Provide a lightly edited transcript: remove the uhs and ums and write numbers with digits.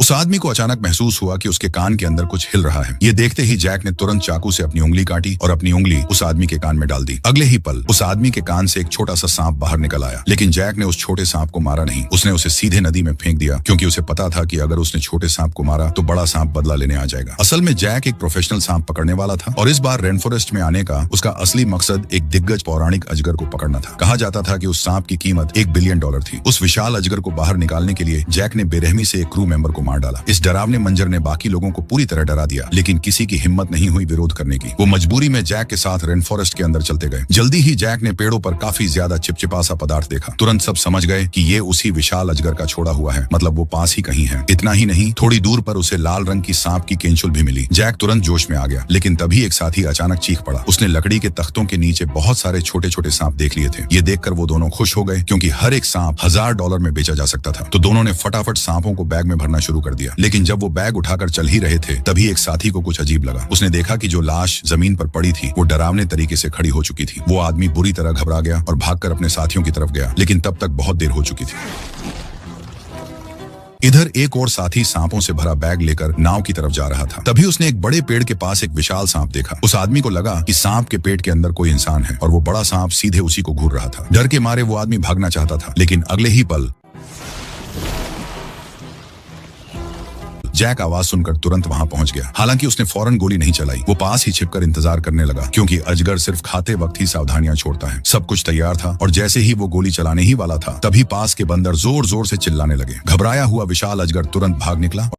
उस आदमी को अचानक महसूस हुआ कि उसके कान के अंदर कुछ हिल रहा है। ये देखते ही जैक ने तुरंत चाकू से अपनी उंगली काटी और अपनी उंगली उस आदमी के कान में डाल दी। अगले ही पल उस आदमी के कान से एक छोटा सा सांप बाहर निकल आया, लेकिन जैक ने उस छोटे सांप को मारा नहीं। उसने उसे सीधे नदी में फेंक दिया, क्योंकि उसे पता था कि अगर उसने छोटे सांप को मारा तो बड़ा सांप बदला लेने आ जाएगा। असल में जैक एक प्रोफेशनल सांप पकड़ने वाला था और इस बार रेन फॉरेस्ट में आने का उसका असली मकसद एक दिग्गज पौराणिक अजगर को पकड़ना था। कहा जाता था कि उस सांप की कीमत $1 बिलियन थी। उस विशाल अजगर को बाहर निकालने के लिए जैक ने बेरहमी से एक क्रू मेंबर को मार डाला। इस डरावने मंजर ने बाकी लोगों को पूरी तरह डरा दिया, लेकिन किसी की हिम्मत नहीं हुई विरोध करने की। वो मजबूरी में जैक के साथ रेन फॉरेस्ट के अंदर चलते गए। जल्दी ही जैक ने पेड़ों पर काफी ज्यादा चिपचिपा सा पदार्थ देखा। तुरंत सब समझ गए कि ये उसी विशाल अजगर का छोड़ा हुआ है, मतलब वो पास ही कहीं है। इतना ही नहीं, थोड़ी दूर पर उसे लाल रंग की सांप की केंचुल भी मिली। जैक तुरंत जोश में आ गया, लेकिन तभी एक साथी अचानक चीख पड़ा। उसने लकड़ी के तख्तों के नीचे बहुत सारे छोटे छोटे सांप देख लिए थे। ये देखकर वो दोनों खुश हो गए, क्योंकि हर एक सांप $1000 में बेचा जा सकता था। तो दोनों ने फटाफट सांपों को बैग में भरना शुरू कर दिया। लेकिन जब वो बैग उठाकर चल ही रहे थे, तभी एक साथी को कुछ अजीब लगा। उसने देखा कि जो लाश जमीन पर पड़ी थी वो डरावने तरीके से खड़ी हो चुकी थी। वो आदमी बुरी तरह घबरा गया और भागकर अपने साथियों की तरफ गया, लेकिन तब तक बहुत देर हो चुकी थी। इधर एक और साथी सांपों से भरा बैग लेकर नाव की तरफ जा रहा था। तभी उसने एक बड़े पेड़ के पास एक विशाल सांप देखा। उस आदमी को लगा कि सांप के पेट के अंदर कोई इंसान है और वो बड़ा सांप सीधे उसी को घूर रहा था। डर के मारे वो आदमी भागना चाहता था, लेकिन अगले ही पल जैक आवाज सुनकर तुरंत वहां पहुंच गया। हालांकि उसने फौरन गोली नहीं चलाई। वो पास ही छिपकर इंतजार करने लगा, क्योंकि अजगर सिर्फ खाते वक्त ही सावधानियां छोड़ता है। सब कुछ तैयार था और जैसे ही वो गोली चलाने ही वाला था, तभी पास के बंदर जोर जोर से चिल्लाने लगे। घबराया हुआ विशाल अजगर तुरंत भाग निकला।